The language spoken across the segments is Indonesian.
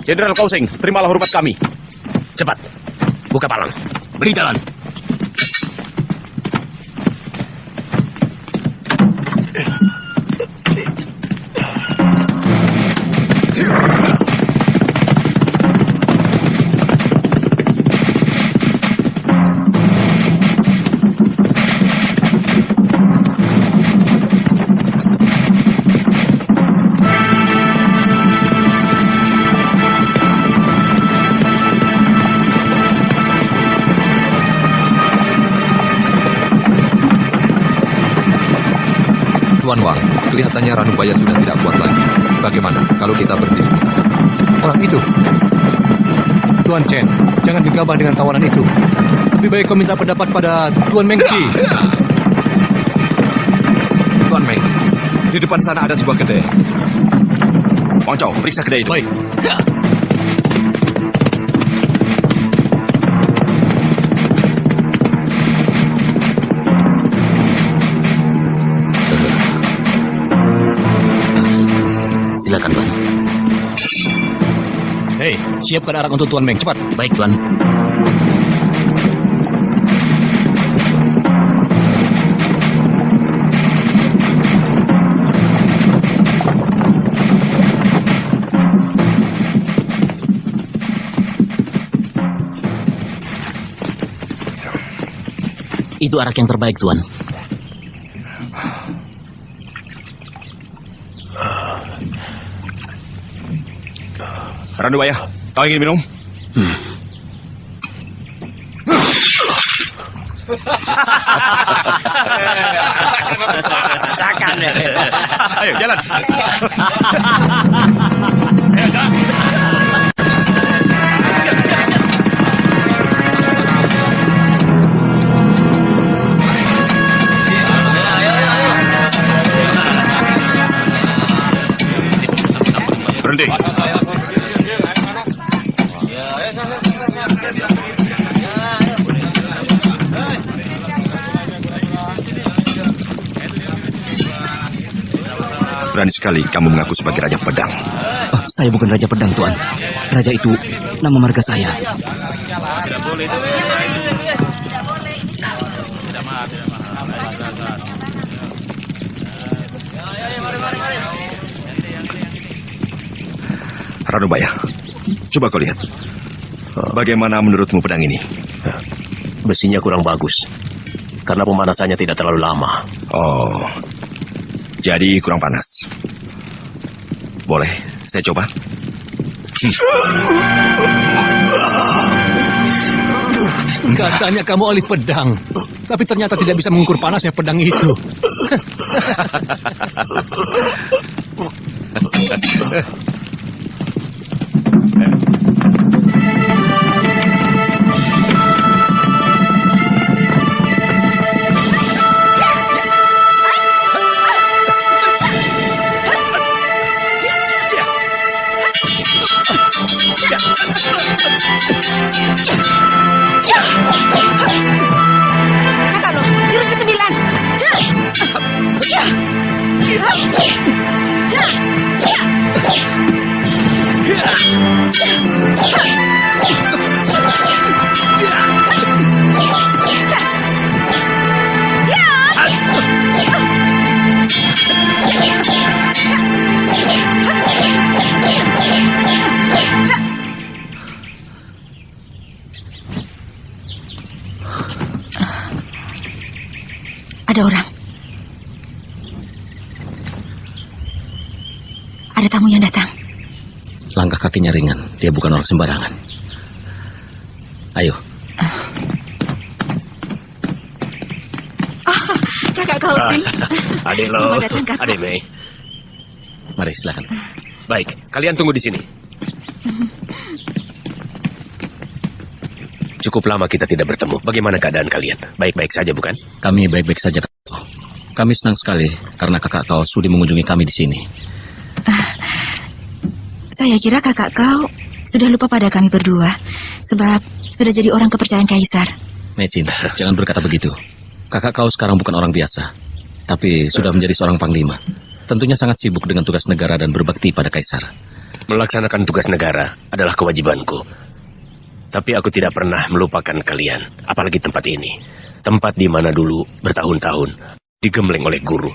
Jenderal Kausing, terimalah hormat kami. Cepat, buka palang. Beri jalan. Tuan Wang, kelihatannya Ranubaya sudah tidak kuat lagi. Bagaimana kalau kita berhenti sebentar? Orang itu? Tuan Chen, jangan gegabah dengan tawaran itu. Lebih baik kau minta pendapat pada Tuan Meng Chi. Tuan Meng, di depan sana ada sebuah kedai. Wang Chao, periksa kedai itu. Baik. Silakan, Tuan. Hei, siapkan arak untuk Tuan Meng, cepat. Baik, Tuan. Itu arak yang terbaik, Tuan. Ranubaya, kau ingin minum? Rasakan. Ayo, jalan. Berhenti. Berani sekali kamu mengaku sebagai Raja Pedang. Oh, saya bukan Raja Pedang, Tuan. Raja itu nama marga saya. Ranubaya, coba kau lihat. Bagaimana menurutmu pedang ini? Besinya kurang bagus, karena pemanasannya tidak terlalu lama. Oh, jadi kurang panas. Boleh, saya coba. Katanya kamu ahli pedang, tapi ternyata tidak bisa mengukur panasnya pedang itu. Kakak lo, jurus ke-9. Ada orang. Ada tamu yang datang. Langkah kakinya ringan, dia bukan orang sembarangan. Ayo. Oh, kakak Kausing. Adik lo, Selamat datang, kakak. adik Mei. Mari, silakan. Baik, kalian tunggu di sini. Cukup lama kita tidak bertemu. Bagaimana keadaan kalian? Baik-baik saja, bukan? Kami baik-baik saja, Kakak. Kami senang sekali karena kakak kau sudi mengunjungi kami di sini. Saya kira kakak kau sudah lupa pada kami berdua, sebab sudah jadi orang kepercayaan Kaisar. Mesin, jangan berkata begitu. Kakak kau sekarang bukan orang biasa, tapi sudah menjadi seorang panglima. Tentunya sangat sibuk dengan tugas negara dan berbakti pada Kaisar. Melaksanakan tugas negara adalah kewajibanku. Tapi aku tidak pernah melupakan kalian, apalagi tempat ini. Tempat di mana dulu bertahun-tahun digembleng oleh guru.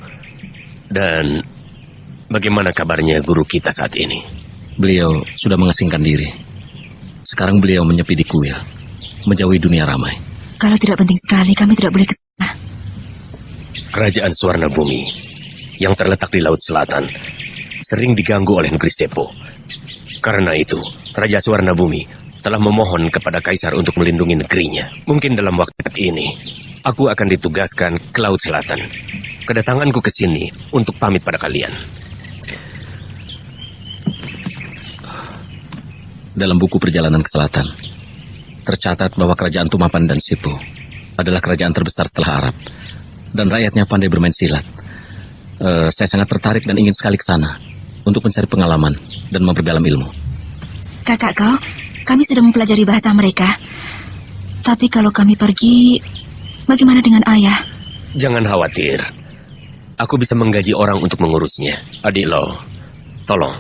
Dan bagaimana kabarnya guru kita saat ini? Beliau sudah mengasingkan diri. Sekarang beliau menyepi di kuil, menjauhi dunia ramai. Kalau tidak penting sekali, kami tidak boleh ke sana. Kerajaan Suwarna Bumi yang terletak di Laut Selatan sering diganggu oleh negeri Sepo. Karena itu, Raja Suwarna Bumi telah memohon kepada Kaisar untuk melindungi negerinya. Mungkin dalam waktu ini, aku akan ditugaskan ke Laut Selatan. Kedatanganku ke sini untuk pamit pada kalian. Dalam buku perjalanan ke selatan, tercatat bahwa kerajaan Tumapan dan Sipu adalah kerajaan terbesar setelah Arab. Dan rakyatnya pandai bermain silat. Saya sangat tertarik dan ingin sekali ke sana untuk mencari pengalaman dan memperdalam ilmu. Kakak kau, kami sudah mempelajari bahasa mereka. Tapi kalau kami pergi, bagaimana dengan ayah? Jangan khawatir. Aku bisa menggaji orang untuk mengurusnya. Adik Lo, tolong,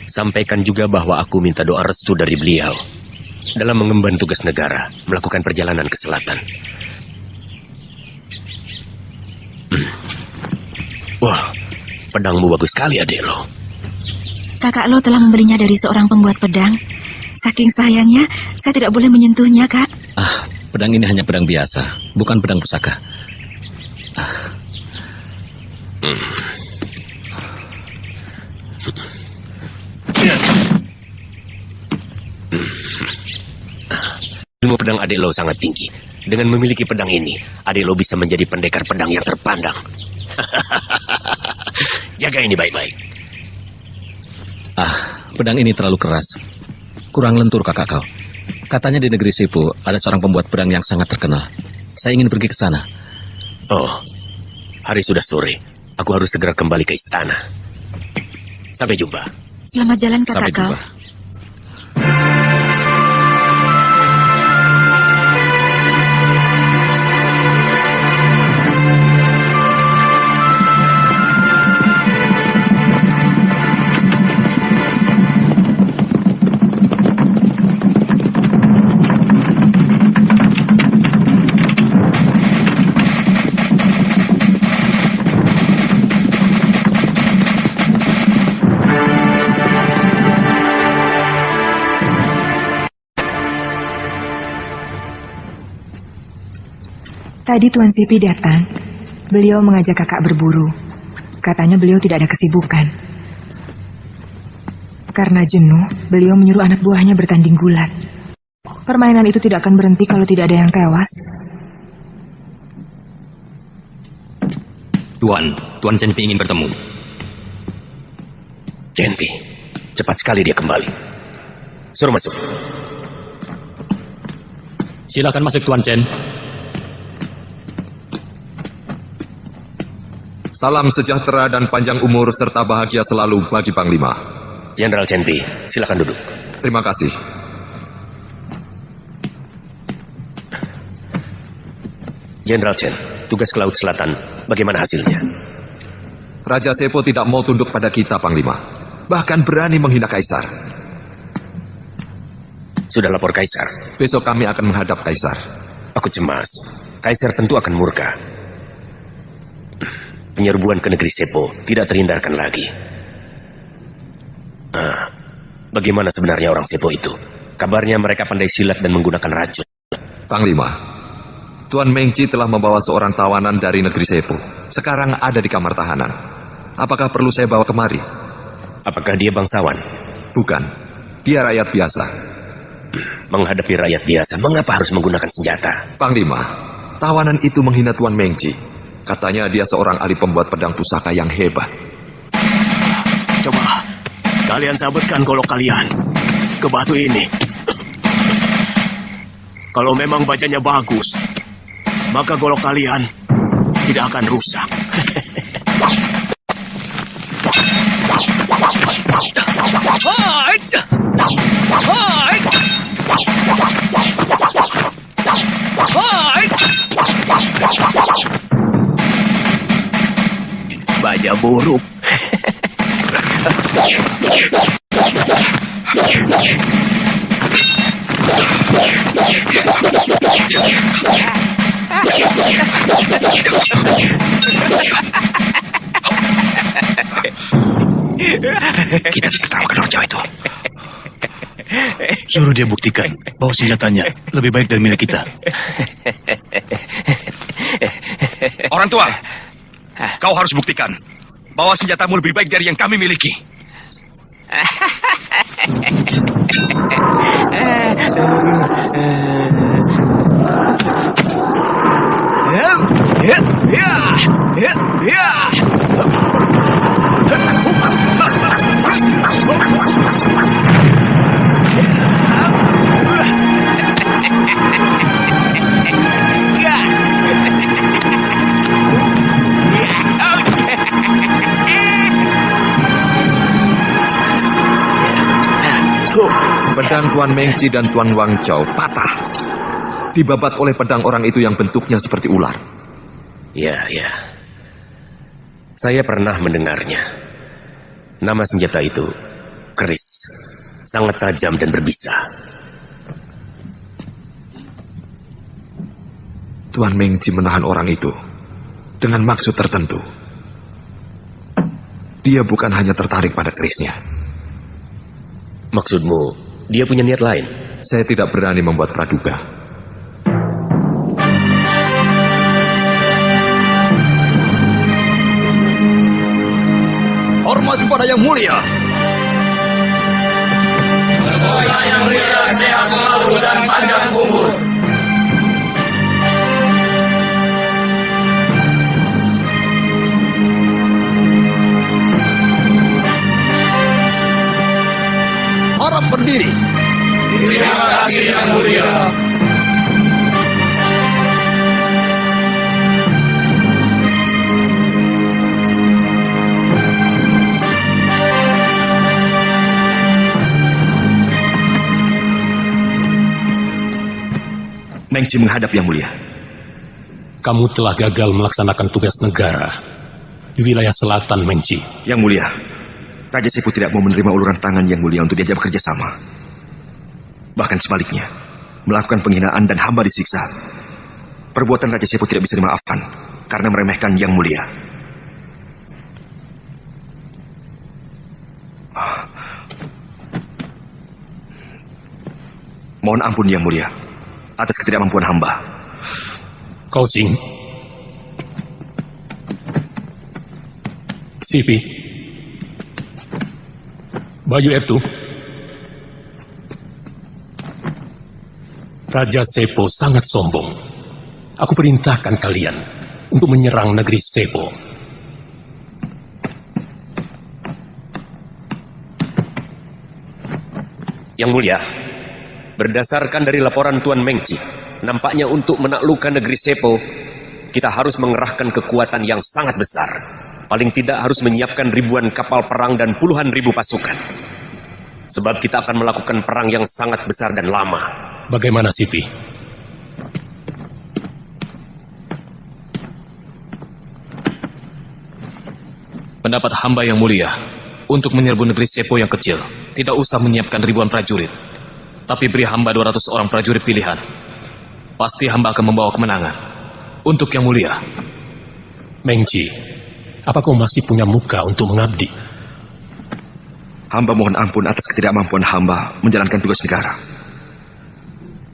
sampaikan juga bahwa aku minta doa restu dari beliau dalam mengemban tugas negara, melakukan perjalanan ke selatan. Wah, pedangmu bagus sekali, adik Lo. Kakak Lo telah membelinya dari seorang pembuat pedang. Saking sayangnya, saya tidak boleh menyentuhnya, Kak. Pedang ini hanya pedang biasa, bukan pedang pusaka. Ilmu pedang adik Lo sangat tinggi. Dengan memiliki pedang ini, adik Lo bisa menjadi pendekar pedang yang terpandang. Jaga ini baik-baik. Pedang ini terlalu keras. Kurang lentur, kakak kau. Katanya di negeri Sipu ada seorang pembuat pedang yang sangat terkenal. Saya ingin pergi ke sana. Oh, hari sudah sore. Aku harus segera kembali ke istana. Sampai jumpa. Selamat jalan, kakak Sampai kau. jumpa. Tadi Tuan Sipi datang. Beliau mengajak kakak berburu. Katanya beliau tidak ada kesibukan. Karena jenuh, beliau menyuruh anak buahnya bertanding gulat. Permainan itu tidak akan berhenti kalau tidak ada yang tewas. Tuan Cenpi ingin bertemu. Cenpi, cepat sekali dia kembali. Suruh masuk. Silakan masuk, Tuan Chen. Salam sejahtera dan panjang umur serta bahagia selalu bagi Panglima. Jenderal Cenpi, silakan duduk. Terima kasih. Jenderal Chen, tugas ke Laut Selatan, bagaimana hasilnya? Raja Sepo tidak mau tunduk pada kita, Panglima. Bahkan berani menghina Kaisar. Sudah lapor Kaisar? Besok kami akan menghadap Kaisar. Aku cemas. Kaisar tentu akan murka. Penyerbuan ke negeri Sepo tidak terhindarkan lagi. Bagaimana sebenarnya orang Sepo itu? Kabarnya mereka pandai silat dan menggunakan racun. Panglima, Tuan Mengci telah membawa seorang tawanan dari negeri Sepo. Sekarang ada di kamar tahanan. Apakah perlu saya bawa kemari? Apakah dia bangsawan? Bukan, dia rakyat biasa. Menghadapi rakyat biasa, mengapa harus menggunakan senjata? Panglima, tawanan itu menghina Tuan Mengci. Katanya dia seorang ahli pembuat pedang pusaka yang hebat. Coba, kalian sabutkan golok kalian ke batu ini. Kalau memang bajanya bagus, maka golok kalian tidak akan rusak. Baja buruk. Kita tertawakan orang Jawa itu. Suruh dia buktikan bahwa senjatanya lebih baik dari milik kita. Orang tua, kau harus buktikan bahwa senjatamu lebih baik dari yang kami miliki. Pedang Tuan Mengci dan Tuan Wang Chao patah. Dibabat oleh pedang orang itu yang bentuknya seperti ular. Ya. Saya pernah mendengarnya. Nama senjata itu keris. Sangat tajam dan berbisa. Tuan Mengci menahan orang itu dengan maksud tertentu. Dia bukan hanya tertarik pada kerisnya. Maksudmu, dia punya niat lain? Saya tidak berani membuat praduga. Hormat kepada yang mulia. Semoga yang mulia sehat selalu dan panjang umur. Harap berdiri. Terima kasih yang mulia. Mengci menghadap yang mulia. Kamu telah gagal melaksanakan tugas negara di wilayah selatan, Mengci. Yang mulia, Raja Sepu tidak mau menerima uluran tangan yang mulia untuk diajak bekerja sama. Bahkan sebaliknya, melakukan penghinaan dan hamba disiksa. Perbuatan Raja Sepu tidak bisa dimaafkan karena meremehkan yang mulia. Mohon ampun yang mulia atas ketidakmampuan hamba. Kau Sing, Sipi, Bayu itu, Raja Sepo sangat sombong. Aku perintahkan kalian untuk menyerang negeri Sepo. Yang mulia, berdasarkan dari laporan Tuan Mengci, nampaknya untuk menaklukkan negeri Sepo, kita harus mengerahkan kekuatan yang sangat besar. Paling tidak harus menyiapkan ribuan kapal perang dan puluhan ribu pasukan. Sebab kita akan melakukan perang yang sangat besar dan lama. Bagaimana, Sipi? Pendapat hamba yang mulia, untuk menyerbu negeri Sepo yang kecil, tidak usah menyiapkan ribuan prajurit. Tapi beri hamba 200 orang prajurit pilihan. Pasti hamba akan membawa kemenangan. Untuk yang mulia. Mengci, apa kau masih punya muka untuk mengabdi? Hamba mohon ampun atas ketidakmampuan hamba menjalankan tugas negara.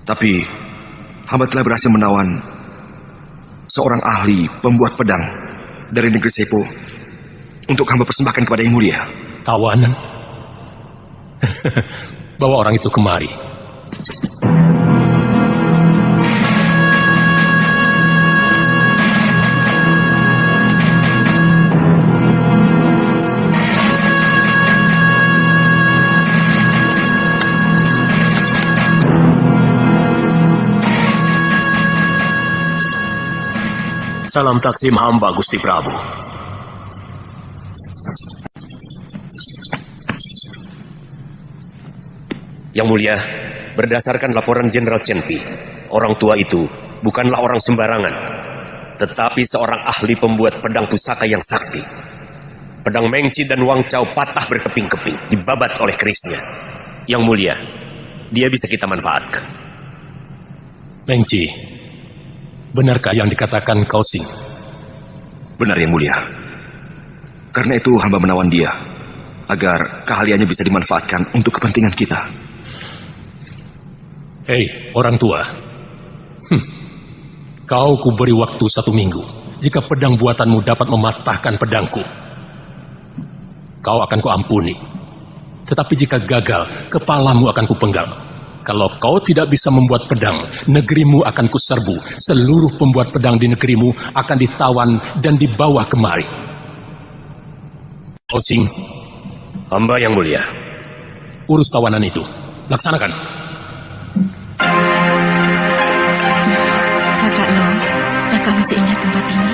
Tapi hamba telah berhasil menawan seorang ahli pembuat pedang dari negeri Sepo untuk hamba persembahkan kepada yang mulia. Tawanan? Bawa orang itu kemari. Salam taksim hamba, Gusti Prabu. Yang mulia, berdasarkan laporan Jenderal Chenpi, orang tua itu bukanlah orang sembarangan, tetapi seorang ahli pembuat pedang pusaka yang sakti. Pedang Mengci dan Wang Chao patah berkeping-keping, dibabat oleh kerisnya. Yang mulia, dia bisa kita manfaatkan. Mengci, benarkah yang dikatakan Kau Sing? Benar Yang Mulia. Karena itu hamba menawan dia, agar keahliannya bisa dimanfaatkan untuk kepentingan kita. Hei, orang tua. Kau kuberi waktu 1 minggu. Jika pedang buatanmu dapat mematahkan pedangku, kau akan kuampuni. Tetapi jika gagal, kepalamu akan kupenggal. Kalau kau tidak bisa membuat pedang, negerimu akan kuserbu. Seluruh pembuat pedang di negerimu akan ditawan dan dibawa kemari. Osing, Hamba Yang Mulia. urus tawanan itu. Laksanakan. Kakak Long, kakak masih ingat tempat ini?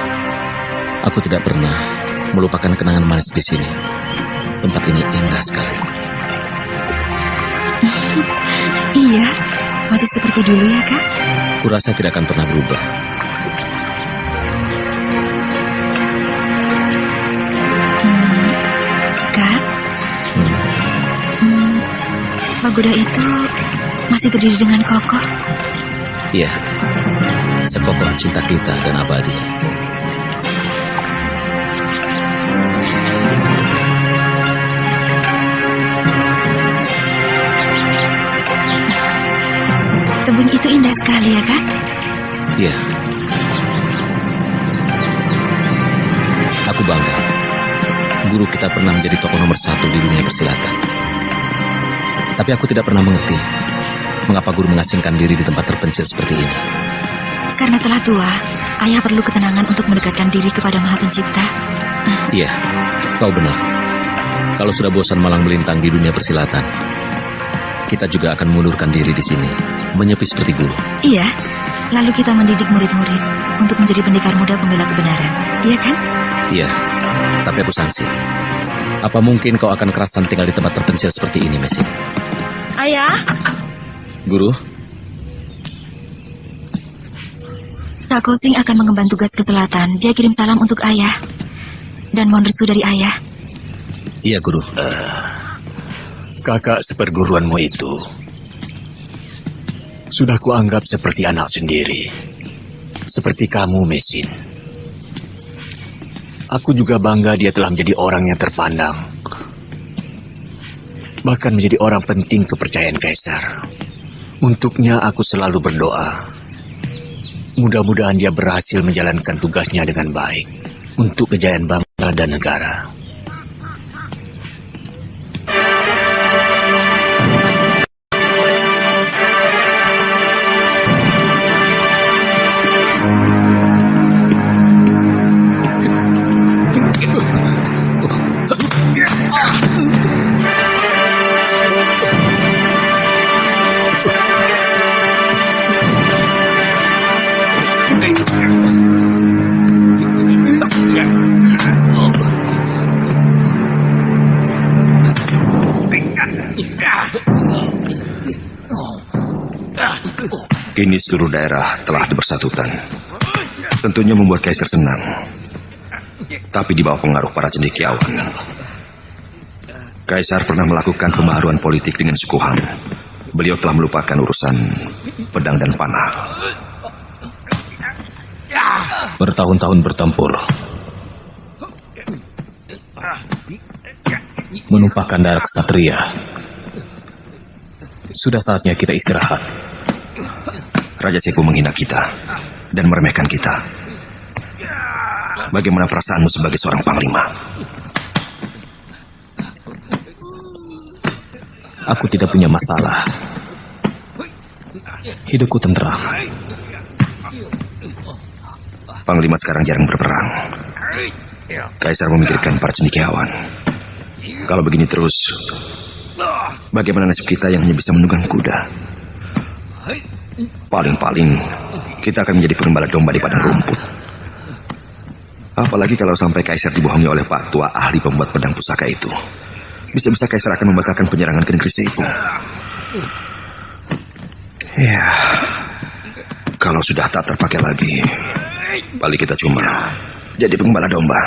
Aku tidak pernah melupakan kenangan manis di sini. Tempat ini indah sekali. Iya, masih seperti dulu ya, Kak? Kurasa tidak akan pernah berubah. Kak? Pagoda itu masih berdiri dengan kokoh. Iya, sekokoh cinta kita dan abadi. Tebing itu indah sekali ya, Kak? Iya. Aku bangga. Guru kita pernah menjadi tokoh nomor 1 di dunia persilatan. Tapi aku tidak pernah mengerti mengapa guru mengasingkan diri di tempat terpencil seperti ini. Karena telah tua, ayah perlu ketenangan untuk mendekatkan diri kepada Maha Pencipta. Iya, kau benar. Kalau sudah bosan malang melintang di dunia persilatan, kita juga akan mengundurkan diri di sini, menyepi seperti guru. Iya, lalu kita mendidik murid-murid untuk menjadi pendekar muda pembela kebenaran. Iya kan? Iya, tapi aku sangsi. Apa mungkin kau akan kerasan tinggal di tempat terpencil seperti ini, Mesin? Ayah? Guru? Kak Kosing akan mengemban tugas ke selatan. Dia kirim salam untuk ayah. Dan mohon restu dari ayah. Iya, Guru. Kakak seperguruanmu itu sudah kuanggap seperti anak sendiri. Seperti kamu, Mesin. Aku juga bangga dia telah menjadi orang yang terpandang. Bahkan menjadi orang penting kepercayaan Kaisar. Untuknya aku selalu berdoa. Mudah-mudahan dia berhasil menjalankan tugasnya dengan baik untuk kejayaan bangsa dan negara. Kini seluruh daerah telah dipersatukan. Tentunya membuat Kaisar senang. Tapi di bawah pengaruh para cendekiawan. Kaisar pernah melakukan pembaharuan politik dengan suku Han. Beliau telah melupakan urusan pedang dan panah. Bertahun-tahun bertempur, menumpahkan darah ksatria. Sudah saatnya kita istirahat. Raja Sepo menghina kita dan meremehkan kita. Bagaimana perasaanmu sebagai seorang panglima? Aku tidak punya masalah. Hidupku tentram. Panglima sekarang jarang berperang. Kaisar memikirkan para cendekiawan. Kalau begini terus, bagaimana nasib kita yang hanya bisa menunggang kuda? Paling-paling kita akan menjadi pengembala domba di padang rumput. Apalagi kalau sampai Kaisar dibohongi oleh Pak Tua ahli pembuat pedang pusaka itu. Bisa-bisa Kaisar akan membatalkan penyerangan ke negeri Sepo. Ya, kalau sudah tak terpakai lagi, paling kita cuma jadi pengembala domba.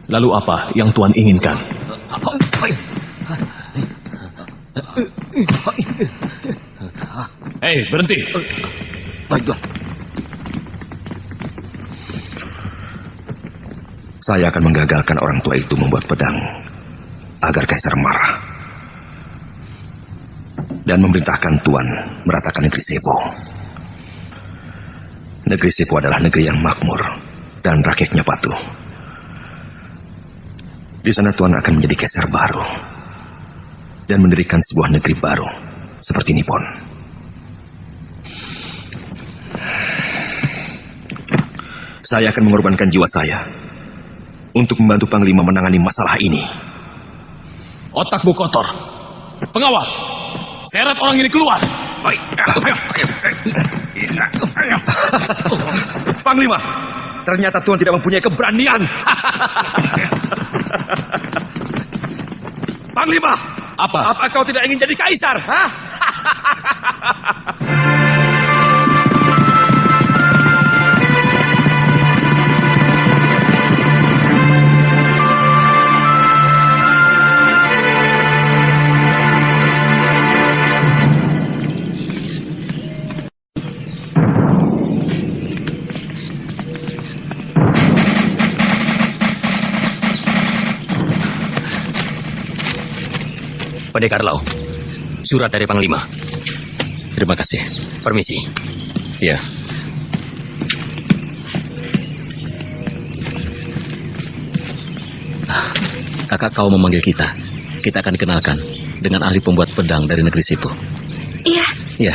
Lalu apa yang Tuan inginkan? Hei, berhenti. Baiklah. Saya akan menggagalkan orang tua itu membuat pedang agar Kaisar marah dan memerintahkan Tuan meratakan negeri Sepo. Negeri Sepo adalah negeri yang makmur dan rakyatnya patuh. Di sana Tuan akan menjadi Kaisar baru dan mendirikan sebuah negeri baru seperti Nippon. Saya akan mengorbankan jiwa saya untuk membantu Panglima menangani masalah ini. Otakmu kotor. Pengawal, seret orang ini keluar. Panglima, ternyata Tuan tidak mempunyai keberanian. Panglima, apa kau tidak ingin jadi kaisar? Hah? Pendekar Lau, surat dari Panglima. Terima kasih. Permisi. Ya. Kakak kau memanggil kita. Kita akan dikenalkan dengan ahli pembuat pedang dari negeri Sepo. Iya. Iya.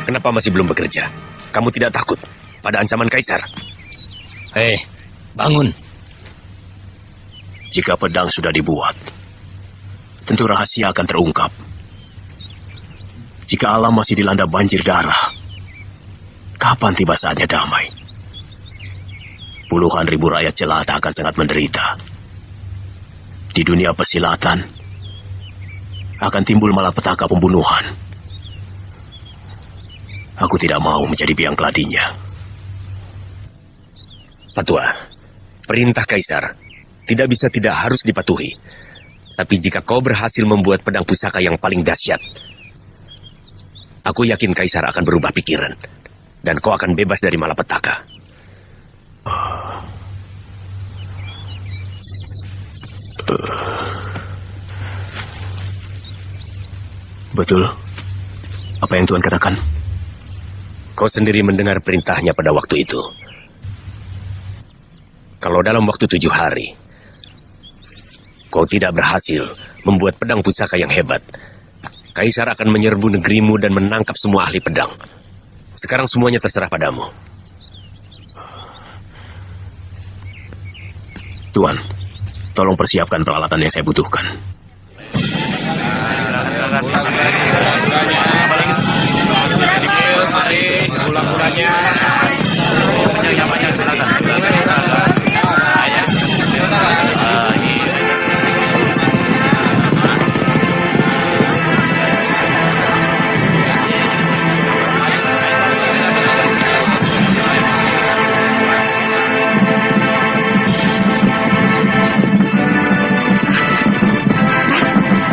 Kenapa masih belum bekerja? Kamu tidak takut pada ancaman Kaisar? Hei, bangun. Jika pedang sudah dibuat, tentu rahasia akan terungkap. Jika alam masih dilanda banjir darah, kapan tiba saatnya damai? Puluhan ribu rakyat jelata akan sangat menderita. Di dunia persilatan, akan timbul malapetaka pembunuhan. Aku tidak mau menjadi biang keladinya. Patua, perintah Kaisar tidak bisa tidak harus dipatuhi. Tapi jika kau berhasil membuat pedang pusaka yang paling dahsyat, aku yakin Kaisar akan berubah pikiran. Dan kau akan bebas dari malapetaka. Betul apa yang Tuan katakan? Kau sendiri mendengar perintahnya pada waktu itu. Kalau dalam waktu 7 hari kau tidak berhasil membuat pedang pusaka yang hebat, Kaisar akan menyerbu negerimu dan menangkap semua ahli pedang. Sekarang semuanya terserah padamu. Tuan, tolong persiapkan peralatan yang saya butuhkan.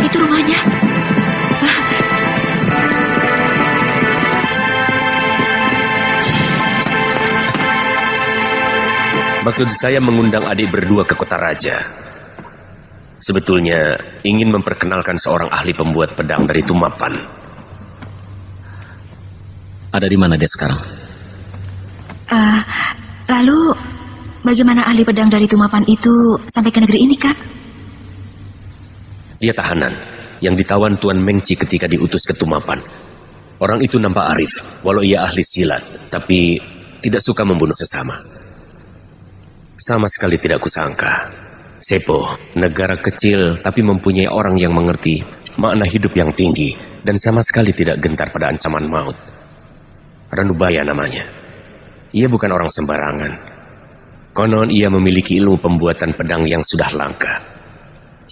Itu rumahnya. Maksud saya mengundang adik berdua ke kota raja. Sebetulnya ingin memperkenalkan seorang ahli pembuat pedang dari Tumapan. Ada di mana dia sekarang? Lalu bagaimana ahli pedang dari Tumapan itu sampai ke negeri ini, Kak? Dia tahanan yang ditawan Tuan Mengci ketika diutus ke Tumapan. Orang itu nampak arif, walau ia ahli silat, tapi tidak suka membunuh sesama. Sama sekali tidak kusangka. Sepo, negara kecil tapi mempunyai orang yang mengerti makna hidup yang tinggi dan sama sekali tidak gentar pada ancaman maut. Ranubaya namanya. Ia bukan orang sembarangan. Konon ia memiliki ilmu pembuatan pedang yang sudah langka.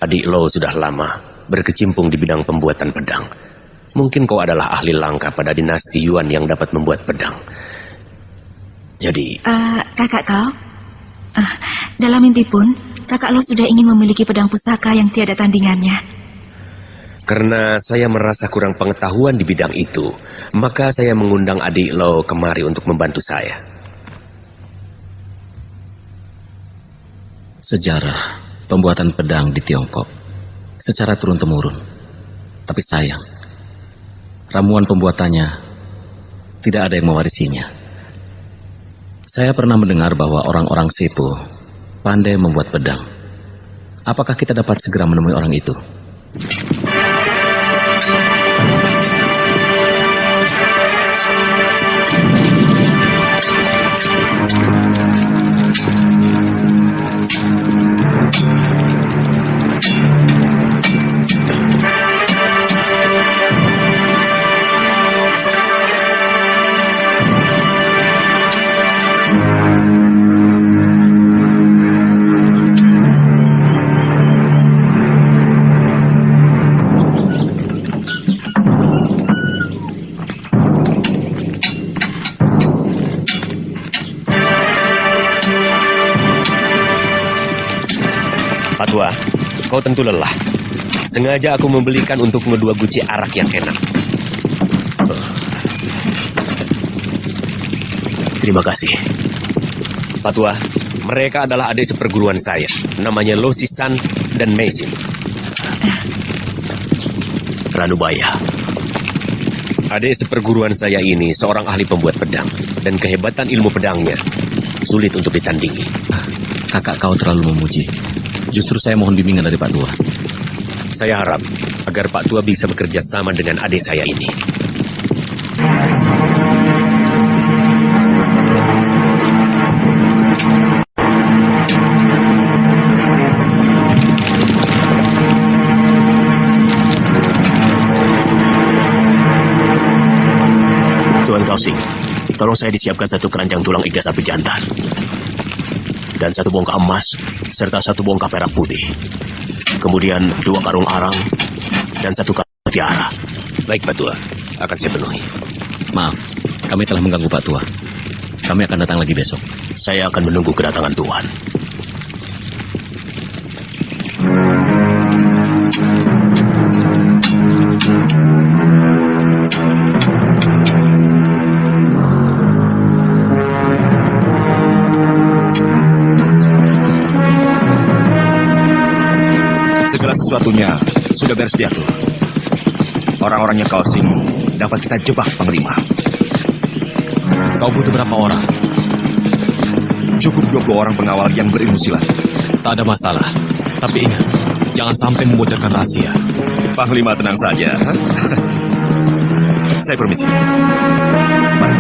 Adik Lo sudah lama berkecimpung di bidang pembuatan pedang. Mungkin kau adalah ahli langka pada dinasti Yuan yang dapat membuat pedang. Jadi... kakak kau? Dalam mimpi pun, kakak Lo sudah ingin memiliki pedang pusaka yang tiada tandingannya. Karena saya merasa kurang pengetahuan di bidang itu, maka saya mengundang adik Lo kemari untuk membantu saya. Sejarah pembuatan pedang di Tiongkok secara turun-temurun. Tapi sayang, ramuan pembuatannya tidak ada yang mewarisinya. Saya pernah mendengar bahwa orang-orang Sepo pandai membuat pedang. Apakah kita dapat segera menemui orang itu? Tua, kau tentu lelah. Sengaja aku membelikan untukmu 2 guci arak yang enak. Terima kasih. Pak Tua, mereka adalah adik seperguruan saya. Namanya Lo Sisan dan Meisin. Ranubaya. Adik seperguruan saya ini seorang ahli pembuat pedang. Dan kehebatan ilmu pedangnya sulit untuk ditandingi. Kakak kau terlalu memuji. Justru saya mohon bimbingan dari Pak Tua. Saya harap agar Pak Tua bisa bekerja sama dengan adik saya ini. Tuan Kausing, tolong saya disiapkan 1 keranjang tulang iga sapi jantan. Dan 1 bongkah emas, serta 1 bongkah perak putih. Kemudian 2 karung arang, dan 1 karung mutiara. Baik, Pak Tua. Akan saya penuhi. Maaf, kami telah mengganggu Pak Tua. Kami akan datang lagi besok. Saya akan menunggu kedatangan Tuan. Segala sesuatunya sudah beres diatur. Orang-orangnya Kausing dapat kita jebak, Panglima. Kau butuh berapa orang? Cukup 20 orang pengawal yang berilmu silat. Tak ada masalah. Tapi ingat, Jangan sampai membocorkan rahasia. Panglima tenang saja. Saya permisi. Mari.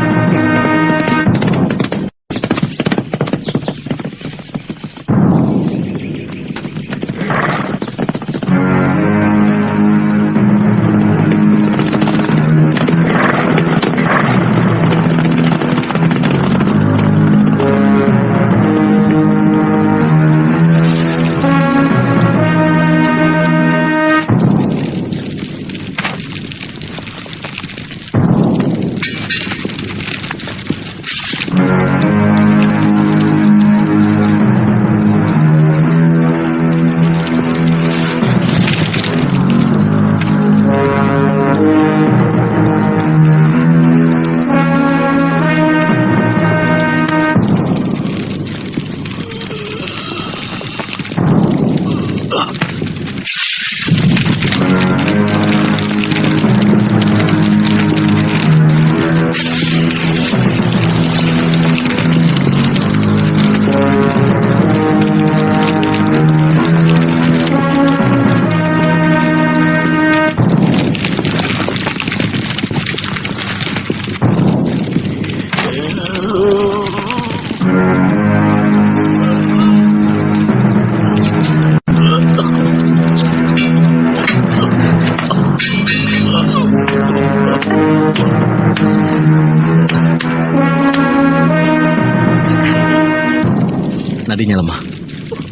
Nadinya lemah.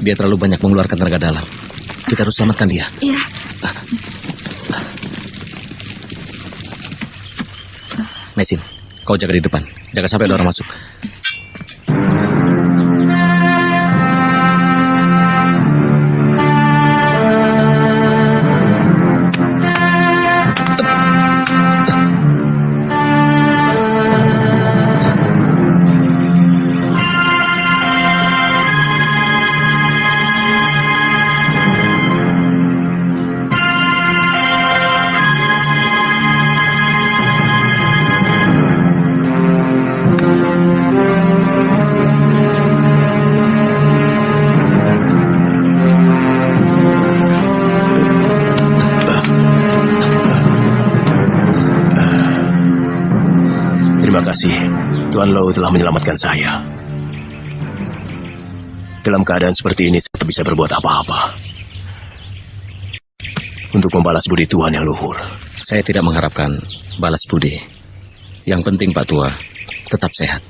Dia terlalu banyak mengeluarkan tenaga dalam. Kita harus selamatkan dia. Iya. Mesin, kau jaga di depan. Jaga sampai ada orang masuk. Terima kasih, Tuan Lo telah menyelamatkan saya. Dalam keadaan seperti ini, saya tak bisa berbuat apa-apa untuk membalas budi Tuan yang luhur. Saya tidak mengharapkan balas budi. Yang penting Pak Tua tetap sehat.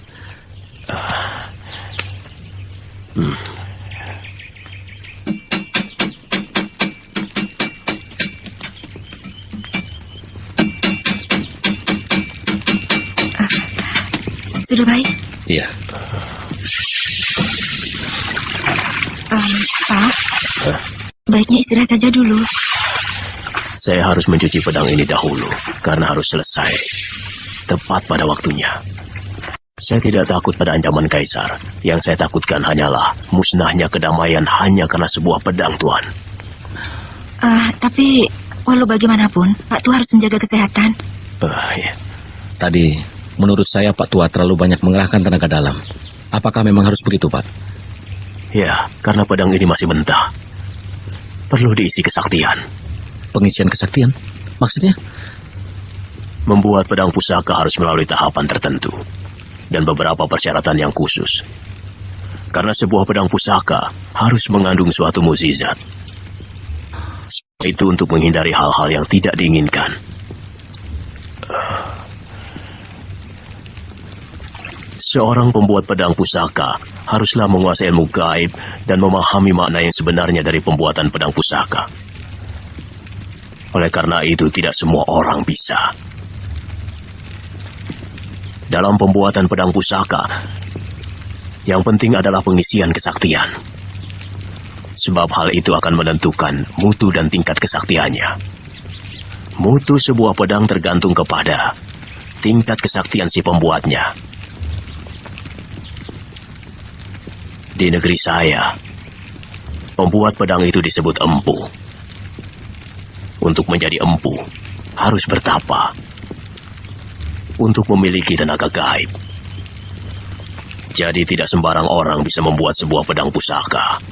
Sudah baik? Iya. Pak, baiknya istirahat saja dulu. Saya harus mencuci pedang ini dahulu, karena harus selesai tepat pada waktunya. Saya tidak takut pada ancaman Kaisar. Yang saya takutkan hanyalah musnahnya kedamaian hanya karena sebuah pedang, Tuan. Tapi walau bagaimanapun, Pak Tua harus menjaga kesehatan. Ya. Tadi, menurut saya Pak Tua terlalu banyak mengerahkan tenaga dalam. Apakah memang harus begitu, Pak? Ya, karena pedang ini masih mentah. Perlu diisi kesaktian. Pengisian kesaktian? Maksudnya? Membuat pedang pusaka harus melalui tahapan tertentu dan beberapa persyaratan yang khusus. Karena sebuah pedang pusaka harus mengandung suatu mukjizat. Itu untuk menghindari hal-hal yang tidak diinginkan. Seorang pembuat pedang pusaka haruslah menguasai ilmu gaib dan memahami makna yang sebenarnya dari pembuatan pedang pusaka. Oleh karena itu, tidak semua orang bisa. Dalam pembuatan pedang pusaka, yang penting adalah pengisian kesaktian. Sebab hal itu akan menentukan mutu dan tingkat kesaktiannya. Mutu sebuah pedang tergantung kepada tingkat kesaktian si pembuatnya. Di negeri saya, pembuat pedang itu disebut empu. Untuk menjadi empu, harus bertapa. Untuk memiliki tenaga gaib. Jadi tidak sembarang orang bisa membuat sebuah pedang pusaka.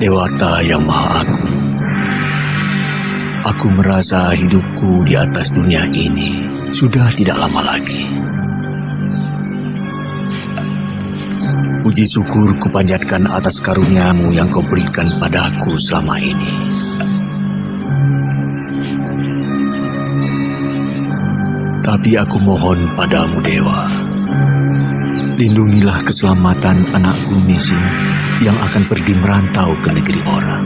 Dewata yang Maha Agung, aku merasa hidupku di atas dunia ini sudah tidak lama lagi. Puji syukur kupanjatkan atas karuniamu yang kau berikan padaku selama ini. Tapi aku mohon padamu, Dewa, lindungilah keselamatan anakku Mising yang akan pergi merantau ke negeri orang.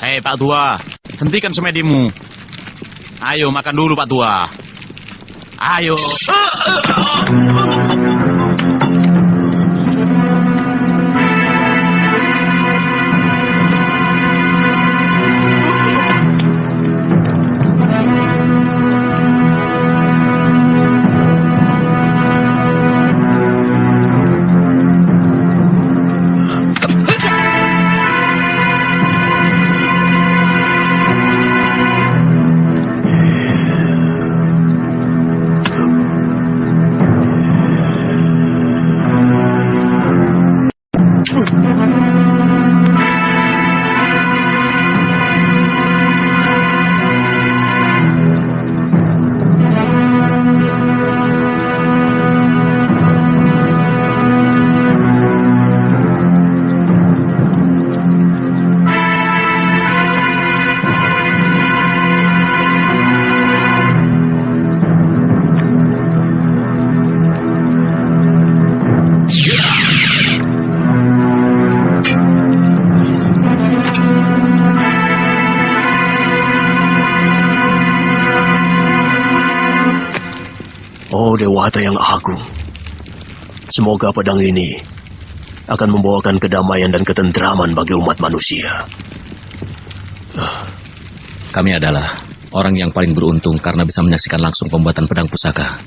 Hei Pak Tua, hentikan semedimu. Ayo makan dulu Pak Tua. Ayo. Oh Dewata yang Agung, semoga pedang ini akan membawakan kedamaian dan ketentraman bagi umat manusia. Kami adalah orang yang paling beruntung karena bisa menyaksikan langsung pembuatan pedang pusaka.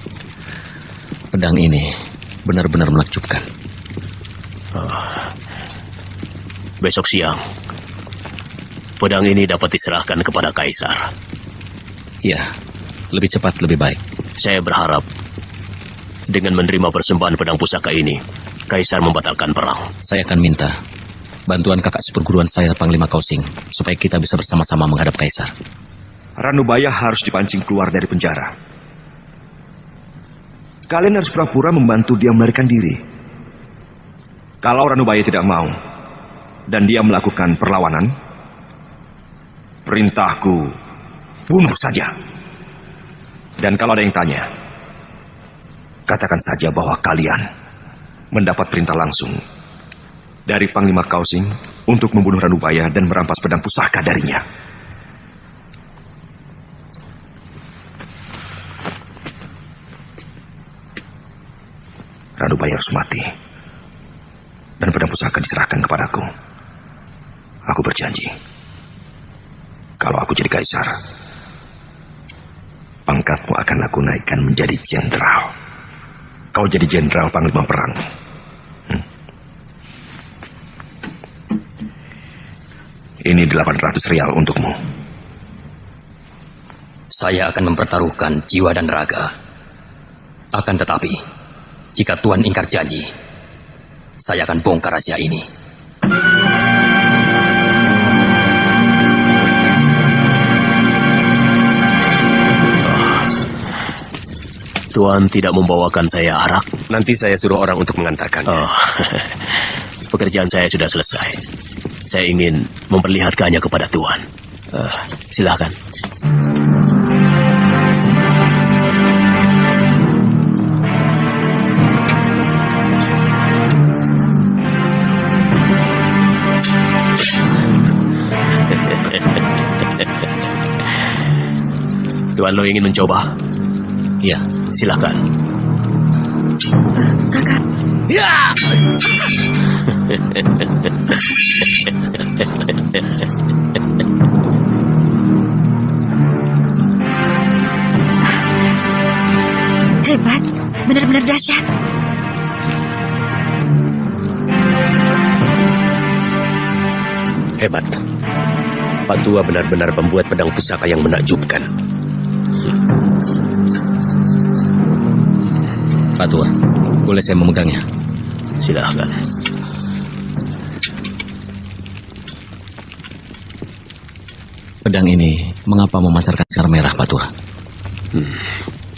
Pedang ini benar-benar menakjubkan. Besok siang, pedang ini dapat diserahkan kepada Kaisar. Iya, lebih cepat lebih baik. Saya berharap dengan menerima persembahan pedang pusaka ini, Kaisar membatalkan perang. Saya akan minta bantuan kakak seperguruan saya, Panglima Kausing, supaya kita bisa bersama-sama menghadap Kaisar. Ranubaya harus dipancing keluar dari penjara. Kalian harus pura-pura membantu dia melarikan diri. Kalau Ranubaya tidak mau dan dia melakukan perlawanan, perintahku bunuh saja. Dan kalau ada yang tanya, katakan saja bahwa kalian mendapat perintah langsung dari Panglima Kausing untuk membunuh Ranubaya dan merampas pedang pusaka darinya. Ranubaya harus mati dan pedang pusaka diserahkan kepadaku. Aku berjanji, kalau aku jadi Kaisar, pangkatmu akan aku naikkan menjadi jenderal. Kau jadi jenderal panglima perang. Ini 800 rial untukmu. Saya akan mempertaruhkan jiwa dan raga. Akan tetapi, jika Tuan ingkar janji, saya akan bongkar rahasia ini. Tuan tidak membawakan saya arak? Nanti saya suruh orang untuk mengantarkannya. Oh, pekerjaan saya sudah selesai. Saya ingin memperlihatkannya kepada Tuan. Silakan. Tuan lo ingin mencoba? Iya. Silakan. Kakak. Ya! Hebat, benar-benar dahsyat. Hebat. Pak Tua benar-benar membuat pedang pusaka yang menakjubkan. Pak Tua, boleh saya memegangnya? Silahkan. Pedang ini mengapa memancarkan sinar merah, Pak Tua?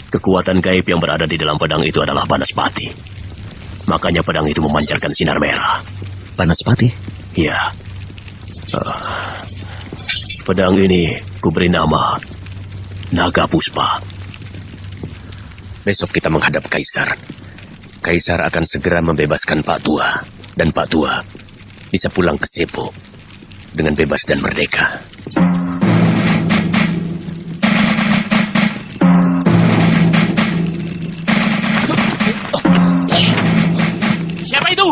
Kekuatan gaib yang berada di dalam pedang itu adalah Banaspati. Makanya pedang itu memancarkan sinar merah. Banaspati? Iya. Pedang ini kuberi nama Naga Puspa. Besok kita menghadap Kaisar. Kaisar akan segera membebaskan Pak Tua. Dan Pak Tua bisa pulang ke Sepo dengan bebas dan merdeka. Siapa itu?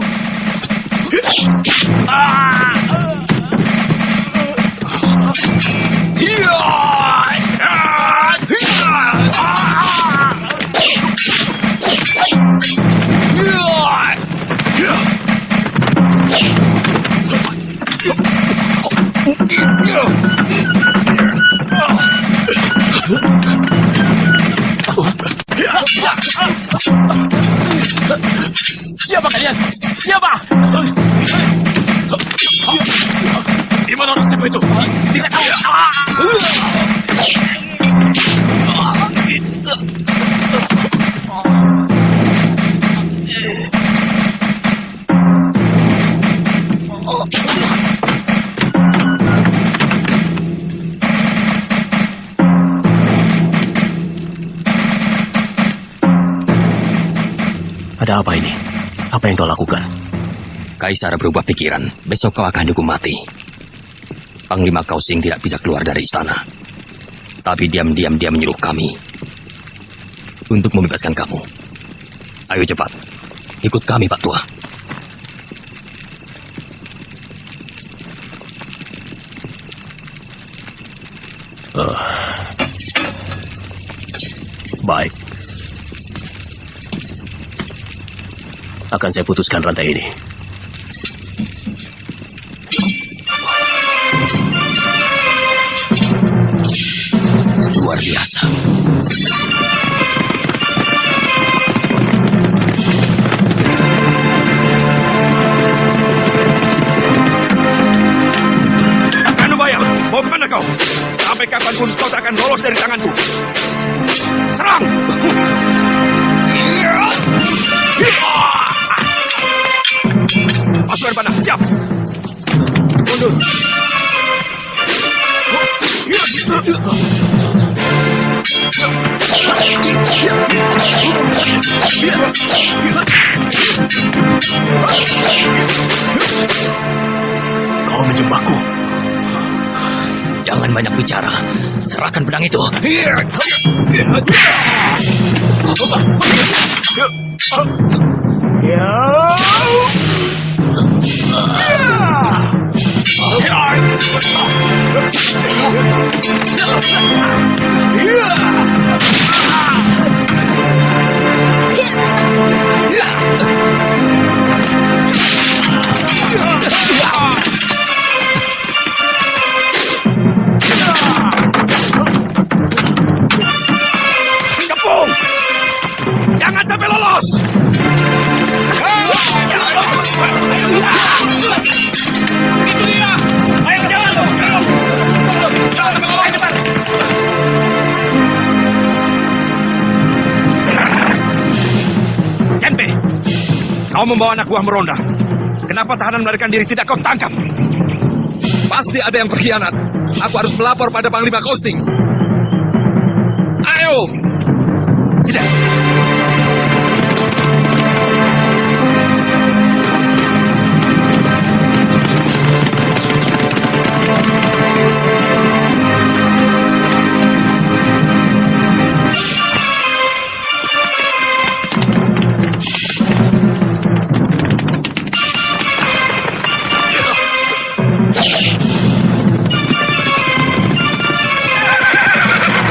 Siapa kalian? Siapa? Di mana orang siapa itu? Tidak tahu. Ada apa ini? Apa yang kau lakukan? Kaisar berubah pikiran. Besok kau akan dihukum mati. Panglima Kausing tidak bisa keluar dari istana. Tapi diam-diam dia menyuruh kami untuk membebaskan kamu. Ayo cepat, ikut kami, Pak Tua. Baik. Akan saya putuskan rantai ini. Luar biasa. Anubaya, mau kemana kau? Sampai kapanpun kau tak akan lolos dari tanganku. Serang! Pasukan panah, siap! Mundur! Kau menjebakku. Jangan banyak bicara. Serahkan pedang itu. Kepung! Jangan sampai lolos! Itu dia! Ayo jalan! Jalan, cepat! Genpe, kau membawa anak buah meronda. Kenapa tahanan melarikan diri tidak kau tangkap? Pasti ada yang berkhianat. Aku harus melapor pada Panglima Kausing. Ayo! Tidak.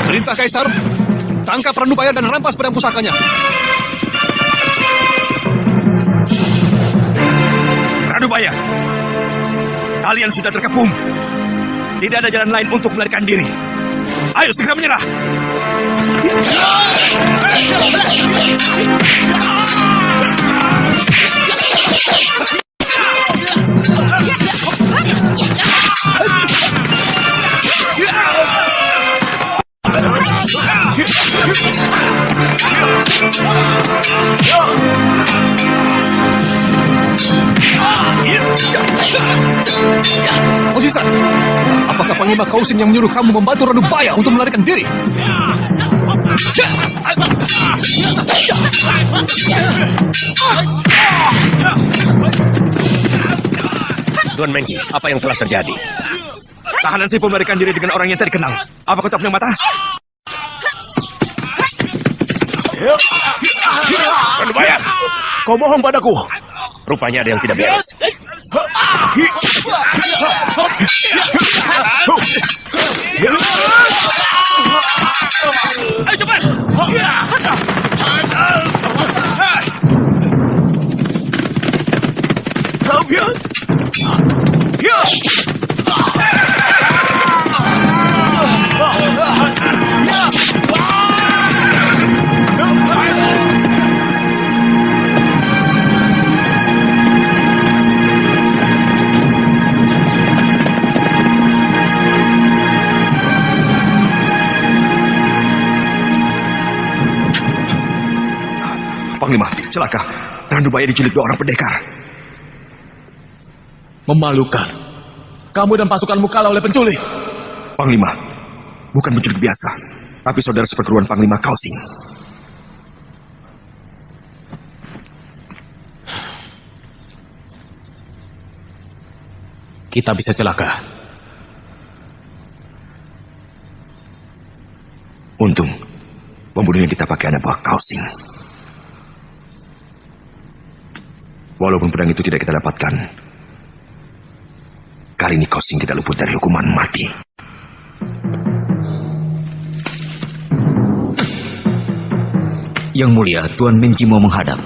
Perintah Kaisar, Tangkap Ranubaya dan rampas pedang pusakanya. Ranubaya, kalian sudah terkepung. Tidak ada jalan lain untuk melarikan diri. Ayo segera menyerah. Osisa, apakah Panglima Kausin yang menyuruh kamu membantu Ranubaya untuk melarikan diri? Tuan Mengji, apa yang telah terjadi? Tahanan Sepo melarikan diri dengan orang yang tak dikenal. Apa kau tak punya mata? Ranubaya, kau bohong padaku. Rupanya ada yang tidak beres. Ayo cepat! Panglima, celaka. Ranubaya diculik 2 orang pendekar. Memalukan. Kamu dan pasukanmu kalah oleh penculik. Panglima, bukan penculik biasa, tapi saudara seperguruan Panglima Kausing. Kita bisa celaka. Untung, pembunuh yang kita pakai anak buah Kausing. Walaupun pedang itu tidak kita dapatkan, kali ini Kausing tidak luput dari hukuman mati. Yang mulia, Tuan Mengji mau menghadap.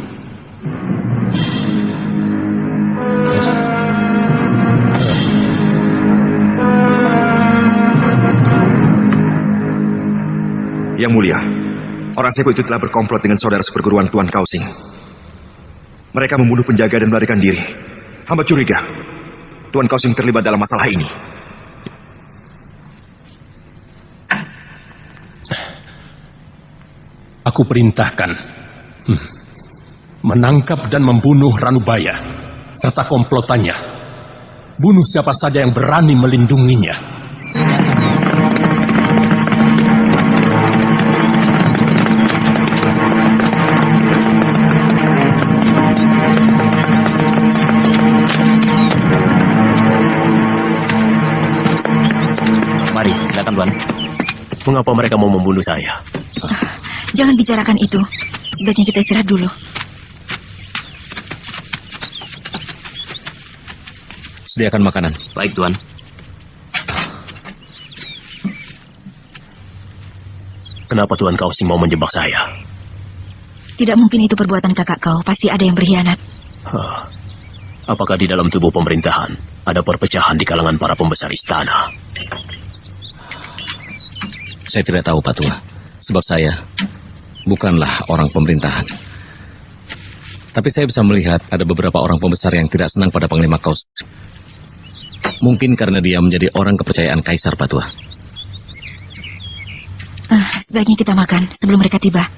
Yang mulia, orang Sepo itu telah berkomplot dengan saudara seperguruan Tuan Kausing. Mereka membunuh penjaga dan melarikan diri. Hamba curiga Tuan Kausing terlibat dalam masalah ini. Aku perintahkan menangkap dan membunuh Ranubaya serta komplotannya. Bunuh siapa saja yang berani melindunginya. Mari, silakan Tuan. Mengapa mereka mau membunuh saya? Jangan bicarakan itu. Sebaiknya kita istirahat dulu. Sediakan makanan. Baik, Tuan. Kenapa Tuan Kausing mau menjebak saya? Tidak mungkin itu perbuatan kakak kau. Pasti ada yang berkhianat. Apakah di dalam tubuh pemerintahan ada perpecahan di kalangan para pembesar istana? Saya tidak tahu, Pak Tua. Sebab saya bukanlah orang pemerintahan. Tapi saya bisa melihat ada beberapa orang pembesar yang tidak senang pada Panglima Kausing. Mungkin karena dia menjadi orang kepercayaan Kaisar, Pak Tua. Sebaiknya kita makan sebelum mereka tiba.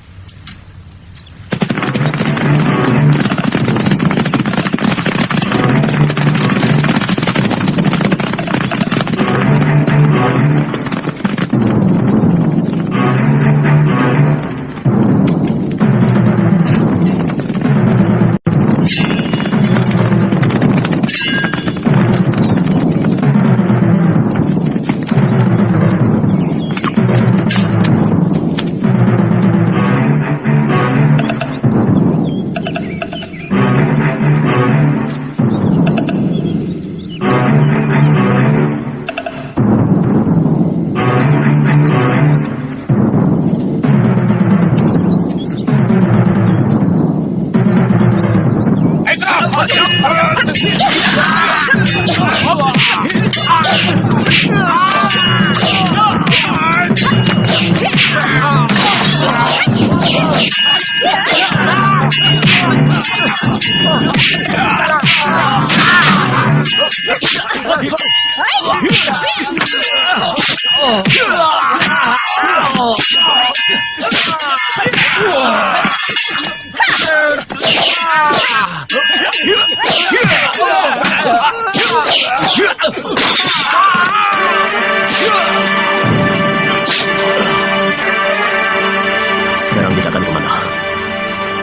Sekarang kita akan kemana?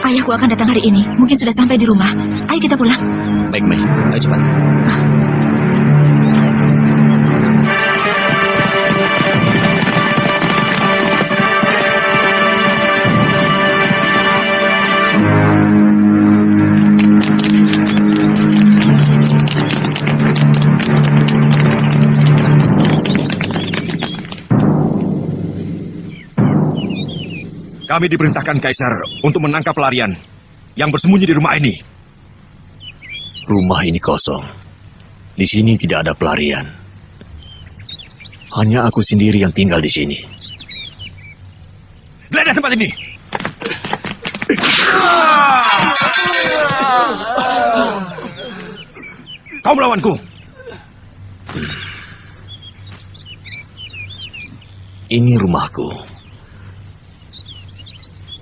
Ayahku akan datang hari ini. Mungkin sudah sampai di rumah. Ayo kita pulang. Baik, Mei. Ayo cepat. Kami diperintahkan Kaisar untuk menangkap pelarian yang bersembunyi di rumah ini. Rumah ini kosong. Di sini tidak ada pelarian. Hanya aku sendiri yang tinggal di sini. Geledah tempat ini. Kau melawanku. Ini rumahku.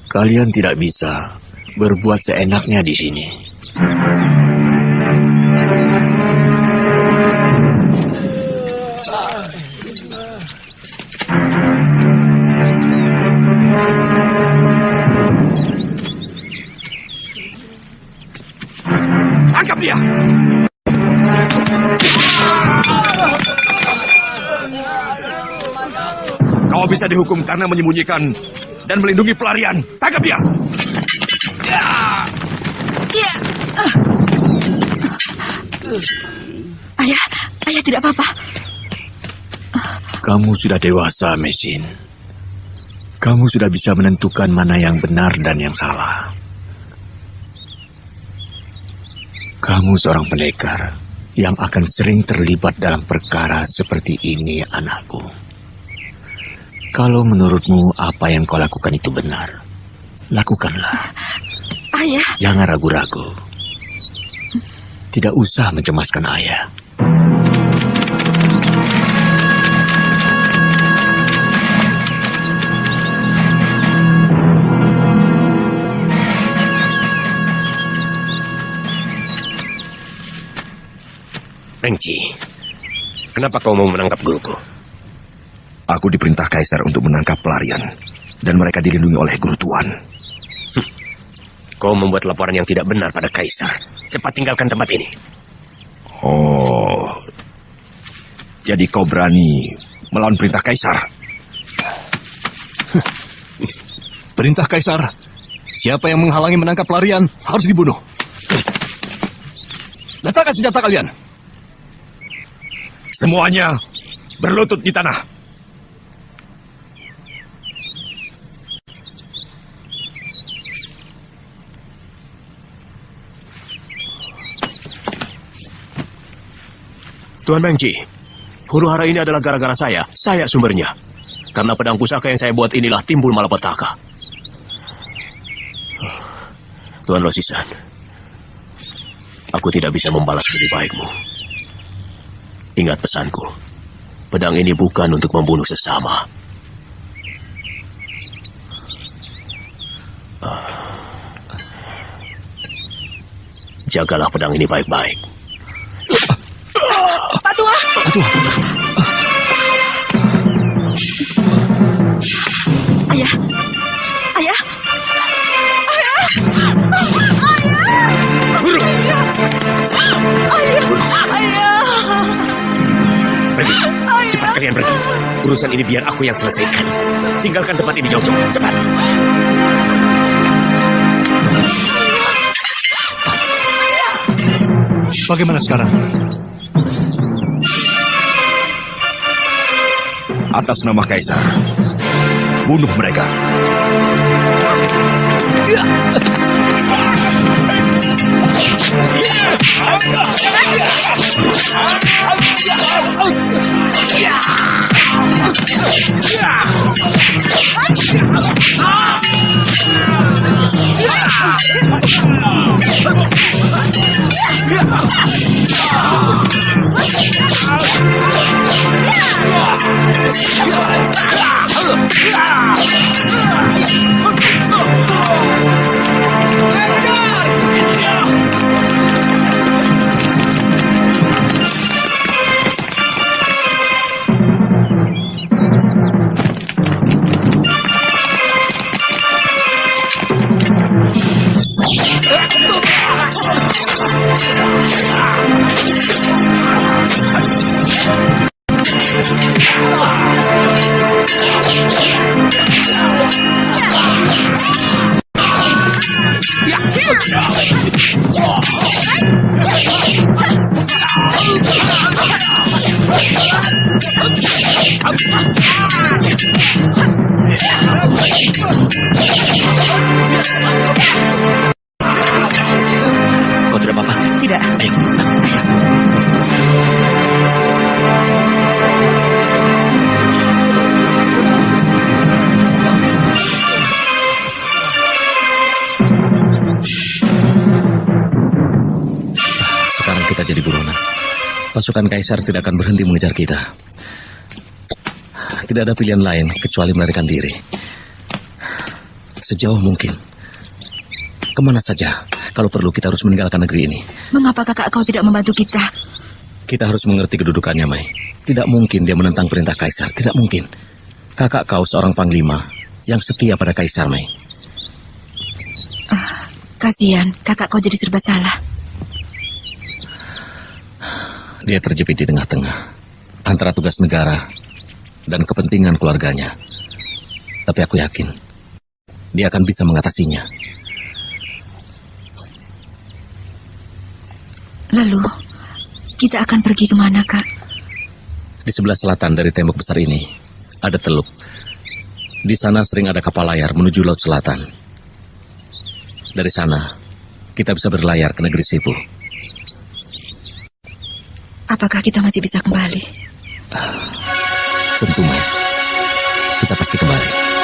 Kalian tidak bisa berbuat seenaknya di sini. Tangkap dia. Kau bisa dihukum karena menyembunyikan dan melindungi pelarian. Tangkap dia. Ayah tidak apa-apa. Kamu sudah dewasa, Mesin. Kamu sudah bisa menentukan mana yang benar dan yang salah. Kamu seorang pendekar yang akan sering terlibat dalam perkara seperti ini, anakku. Kalau menurutmu apa yang kau lakukan itu benar, lakukanlah. Ayah. Jangan ragu-ragu. Tidak usah mencemaskan ayah. Mengci, kenapa kau mau menangkap guruku? Aku diperintah Kaisar untuk menangkap pelarian, dan mereka dilindungi oleh Guru Tuan. Kau membuat laporan yang tidak benar pada Kaisar. Cepat tinggalkan tempat ini. Oh, jadi kau berani melawan perintah Kaisar? Perintah Kaisar, siapa yang menghalangi menangkap pelarian harus dibunuh. Letakkan senjata kalian. Semuanya berlutut di tanah. Tuan Mengci, huru hara ini adalah gara-gara saya. Saya sumbernya. Karena pedang pusaka yang saya buat inilah timbul malapetaka. Tuan Losisan, aku tidak bisa membalas lebih baikmu. Ingat pesanku, pedang ini bukan untuk membunuh sesama. Jagalah pedang ini baik-baik. Pak Tua! Pak Tua! Ayah! Ayah! Ayah! Guru! Ayah! Pergi, cepat kalian pergi. Urusan ini biar aku yang selesaikan. Tinggalkan tempat ini jauh-jauh, cepat. Bagaimana sekarang? Atas nama Kaisar, bunuh mereka. Kau tidak apa-apa? Tidak. Ayo. Sekarang kita jadi buronan. Pasukan Kaisar tidak akan berhenti mengejar kita. Tidak ada pilihan lain kecuali melarikan diri. Sejauh mungkin. Kemana saja. Kalau perlu kita harus meninggalkan negeri ini. Mengapa kakak kau tidak membantu kita? Kita harus mengerti kedudukannya, Mai. Tidak mungkin dia menentang perintah Kaisar. Tidak mungkin. Kakak kau seorang panglima yang setia pada Kaisar, Mai. Kasihan, kakak kau jadi serba salah. Dia terjepit di tengah-tengah antara tugas negara dan kepentingan keluarganya. Tapi aku yakin dia akan bisa mengatasinya. Lalu, kita akan pergi kemana, Kak? Di sebelah selatan dari tembok besar ini ada teluk. Di sana sering ada kapal layar menuju Laut Selatan. Dari sana, kita bisa berlayar ke negeri Sepu. Apakah kita masih bisa kembali? Tentu, Mai. Kita pasti kembali.